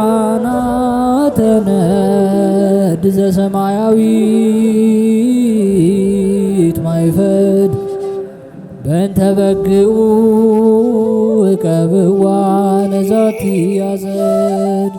ሊቃናተ ነድ ዘሰማያዊት ማይፈድ በእንተ በግዑ እቀብዋ ነዛቲ ያዘድ።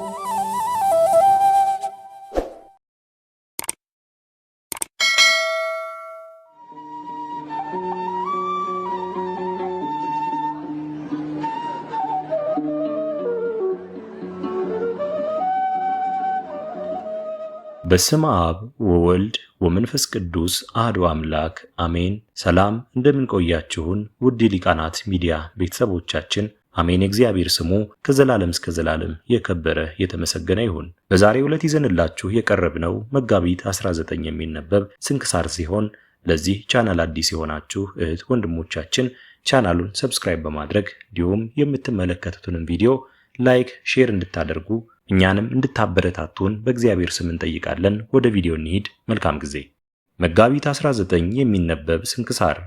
በስመ አብ ወወልድ ወመንፈስ ቅዱስ አሐዱ አምላክ አሜን። ሰላም እንደምን ቆያችሁን? ውድ ሊቃናት ሚዲያ ቤተሰቦቻችን አሜን። እግዚአብሔር ስሙ ከዘላለም እስከ ዘላለም የከበረ የተመሰገነ ይሁን። በዛሬው ዕለት ይዘንላችሁ የቀረብነው መጋቢት 19 የሚነበብ ስንክሳር ሲሆን ለዚህ ቻናል አዲስ የሆናችሁ እህት ወንድሞቻችን ቻናሉን ሰብስክራይብ በማድረግ እንዲሁም የምትመለከቱትን ቪዲዮ ላይክ፣ ሼር እንድታደርጉ እኛንም እንድታበረታቱን በእግዚአብሔር ስም እንጠይቃለን። ወደ ቪዲዮ እንሂድ። መልካም ጊዜ። መጋቢት 19 የሚነበብ ስንክሳር።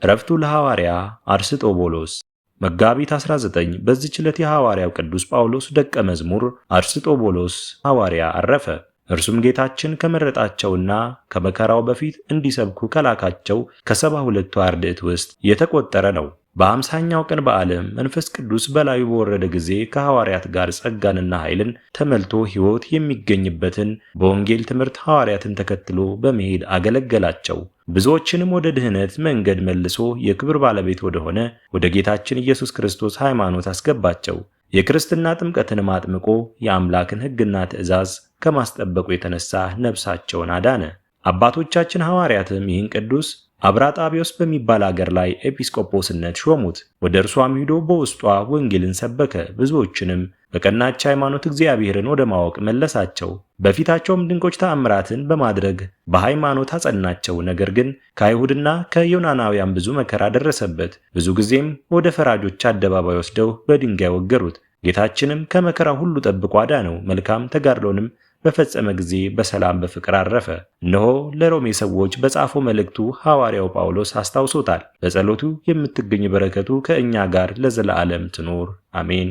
ዕረፍቱ ለሐዋርያ አርስጦቦሎስ። መጋቢት 19 በዚህች ዕለት የሐዋርያው ቅዱስ ጳውሎስ ደቀ መዝሙር አርስጦቦሎስ ሐዋርያ አረፈ። እርሱም ጌታችን ከመረጣቸውና ከመከራው በፊት እንዲሰብኩ ከላካቸው ከ72 አርድእት ውስጥ የተቆጠረ ነው። በ50ኛው ቀን በዓለም መንፈስ ቅዱስ በላዩ በወረደ ጊዜ ከሐዋርያት ጋር ጸጋንና ኃይልን ተመልቶ ሕይወት የሚገኝበትን በወንጌል ትምህርት ሐዋርያትን ተከትሎ በመሄድ አገለገላቸው። ብዙዎችንም ወደ ድኅነት መንገድ መልሶ የክብር ባለቤት ወደሆነ ወደ ጌታችን ኢየሱስ ክርስቶስ ሃይማኖት አስገባቸው። የክርስትና ጥምቀትንም አጥምቆ የአምላክን ሕግና ትእዛዝ ከማስጠበቁ የተነሳ ነፍሳቸውን አዳነ። አባቶቻችን ሐዋርያትም ይህን ቅዱስ አብራጣቢዮስ በሚባል አገር ላይ ኤጲስቆጶስነት ሾሙት። ወደ እርሷም ሂዶ በውስጧ ወንጌልን ሰበከ። ብዙዎችንም በቀናች ሃይማኖት እግዚአብሔርን ወደ ማወቅ መለሳቸው። በፊታቸውም ድንቆች ተአምራትን በማድረግ በሃይማኖት አጸናቸው። ነገር ግን ከአይሁድና ከዮናናውያን ብዙ መከራ ደረሰበት። ብዙ ጊዜም ወደ ፈራጆች አደባባይ ወስደው በድንጋይ ወገሩት። ጌታችንም ከመከራ ሁሉ ጠብቆ አዳነው። መልካም ተጋድሎንም በፈጸመ ጊዜ በሰላም በፍቅር አረፈ። እነሆ ለሮሜ ሰዎች በጻፈው መልእክቱ ሐዋርያው ጳውሎስ አስታውሶታል። በጸሎቱ የምትገኝ በረከቱ ከእኛ ጋር ለዘላለም ትኖር አሜን።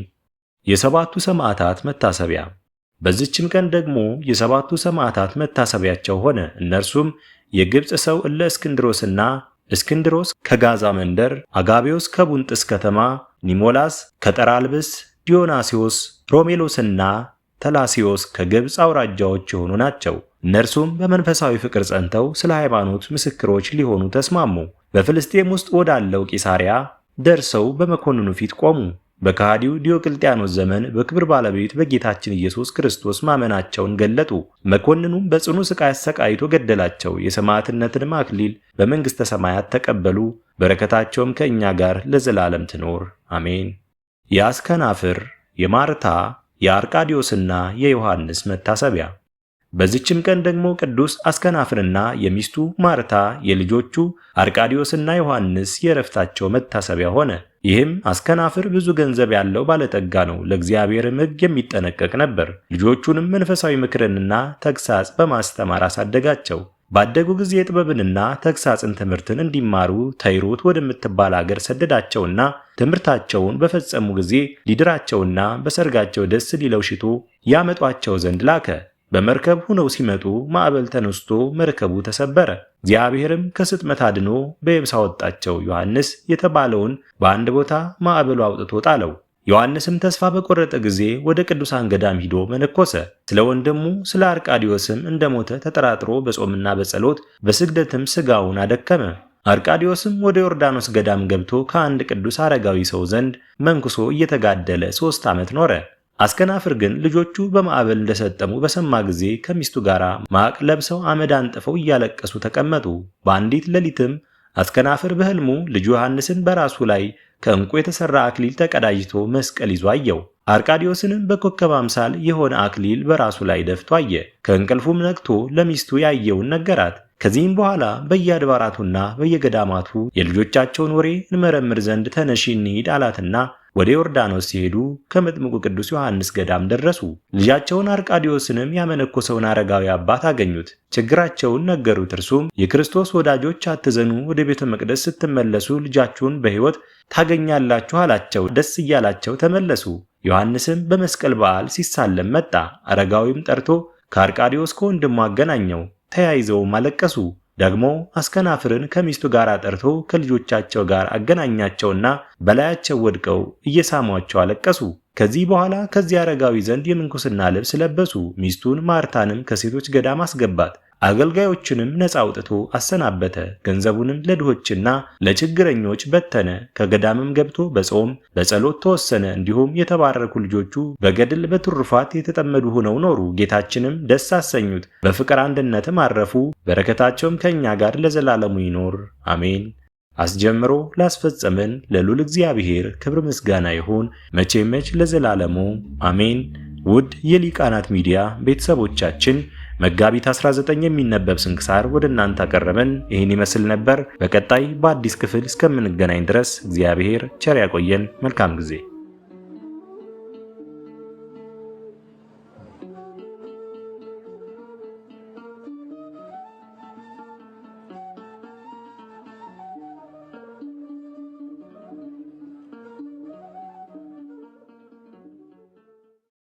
የሰባቱ ሰማዕታት መታሰቢያ። በዚችም ቀን ደግሞ የሰባቱ ሰማዕታት መታሰቢያቸው ሆነ። እነርሱም የግብፅ ሰው እለ እስክንድሮስና እስክንድሮስ ከጋዛ መንደር፣ አጋቤዎስ ከቡንጥስ ከተማ፣ ኒሞላስ ከጠራልብስ፣ ዲዮናስዮስ፣ ሮሜሎስና ተላሲዮስ ከግብፅ አውራጃዎች የሆኑ ናቸው። እነርሱም በመንፈሳዊ ፍቅር ጸንተው ስለ ሃይማኖት ምስክሮች ሊሆኑ ተስማሙ። በፍልስጤም ውስጥ ወዳለው ቂሳሪያ ደርሰው በመኮንኑ ፊት ቆሙ። በከሃዲው ዲዮቅልጥያኖስ ዘመን በክብር ባለቤት በጌታችን ኢየሱስ ክርስቶስ ማመናቸውን ገለጡ። መኮንኑም በጽኑ ሥቃይ አሰቃይቶ ገደላቸው። የሰማዕትነትንም አክሊል በመንግሥተ ሰማያት ተቀበሉ። በረከታቸውም ከእኛ ጋር ለዘላለም ትኖር አሜን። የአስከናፍር፣ የማርታ፣ የአርቃዲዮስና የዮሐንስ መታሰቢያ። በዚችም ቀን ደግሞ ቅዱስ አስከናፍርና የሚስቱ ማርታ የልጆቹ አርቃዲዮስና ዮሐንስ የዕረፍታቸው መታሰቢያ ሆነ። ይህም አስከናፍር ብዙ ገንዘብ ያለው ባለጠጋ ነው፣ ለእግዚአብሔርም ሕግ የሚጠነቀቅ ነበር። ልጆቹንም መንፈሳዊ ምክርንና ተግሳጽ በማስተማር አሳደጋቸው። ባደጉ ጊዜ ጥበብንና ተግሳጽን ትምህርትን እንዲማሩ ተይሮት ወደምትባል አገር ሰደዳቸውና ትምህርታቸውን በፈጸሙ ጊዜ ሊድራቸውና በሰርጋቸው ደስ ሊለው ሽቶ ያመጧቸው ዘንድ ላከ። በመርከብ ሁነው ሲመጡ ማዕበል ተነስቶ መርከቡ ተሰበረ። እግዚአብሔርም ከስጥመት አድኖ በየብስ አወጣቸው። ዮሐንስ የተባለውን በአንድ ቦታ ማዕበሉ አውጥቶ ጣለው። ዮሐንስም ተስፋ በቆረጠ ጊዜ ወደ ቅዱሳን ገዳም ሂዶ መነኮሰ። ስለ ወንድሙ ስለ አርቃዲዮስም እንደሞተ ተጠራጥሮ በጾምና በጸሎት በስግደትም ሥጋውን አደከመ። አርቃዲዮስም ወደ ዮርዳኖስ ገዳም ገብቶ ከአንድ ቅዱስ አረጋዊ ሰው ዘንድ መንኩሶ እየተጋደለ 3 ዓመት ኖረ። አስከናፍር ግን ልጆቹ በማዕበል እንደሰጠሙ በሰማ ጊዜ ከሚስቱ ጋር ማቅ ለብሰው አመድ አንጥፈው እያለቀሱ ተቀመጡ። በአንዲት ሌሊትም አስከናፍር በሕልሙ ልጁ ዮሐንስን በራሱ ላይ ከዕንቁ የተሰራ አክሊል ተቀዳጅቶ መስቀል ይዞ አየው። አርቃዲዮስንም በኮከብ አምሳል የሆነ አክሊል በራሱ ላይ ደፍቶ አየ። ከእንቅልፉም ነቅቶ ለሚስቱ ያየውን ነገራት። ከዚህም በኋላ በየአድባራቱና በየገዳማቱ የልጆቻቸውን ወሬ እንመረምር ዘንድ ተነሺ እንሂድ አላትና ወደ ዮርዳኖስ ሲሄዱ ከመጥምቁ ቅዱስ ዮሐንስ ገዳም ደረሱ። ልጃቸውን አርቃዲዮስንም ያመነኮሰውን አረጋዊ አባት አገኙት። ችግራቸውን ነገሩት። እርሱም የክርስቶስ ወዳጆች አትዘኑ፣ ወደ ቤተ መቅደስ ስትመለሱ ልጃችሁን በሕይወት ታገኛላችሁ አላቸው። ደስ እያላቸው ተመለሱ። ዮሐንስም በመስቀል በዓል ሲሳለም መጣ። አረጋዊም ጠርቶ ከአርቃዲዮስ ከወንድሙ አገናኘው። ተያይዘውም አለቀሱ። ደግሞ አስከናፍርን ከሚስቱ ጋር ጠርቶ ከልጆቻቸው ጋር አገናኛቸውና በላያቸው ወድቀው እየሳሟቸው አለቀሱ። ከዚህ በኋላ ከዚህ አረጋዊ ዘንድ የምንኩስና ልብስ ለበሱ። ሚስቱን ማርታንም ከሴቶች ገዳም አስገባት። አገልጋዮችንም ነፃ አውጥቶ አሰናበተ። ገንዘቡንም ለድሆችና ለችግረኞች በተነ። ከገዳምም ገብቶ በጾም በጸሎት ተወሰነ። እንዲሁም የተባረኩ ልጆቹ በገድል በትሩፋት የተጠመዱ ሆነው ኖሩ። ጌታችንም ደስ አሰኙት፣ በፍቅር አንድነትም አረፉ። በረከታቸውም ከእኛ ጋር ለዘላለሙ ይኖር አሜን። አስጀምሮ ላስፈጸመን ለልዑል እግዚአብሔር ክብር ምስጋና ይሁን መቼ ለዘላለሙ አሜን። ውድ የሊቃናት ሚዲያ ቤተሰቦቻችን መጋቢት 19 የሚነበብ ስንክሳር ወደ እናንተ አቀረበን። ይህን ይመስል ነበር። በቀጣይ በአዲስ ክፍል እስከምንገናኝ ድረስ እግዚአብሔር ቸር ያቆየን። መልካም ጊዜ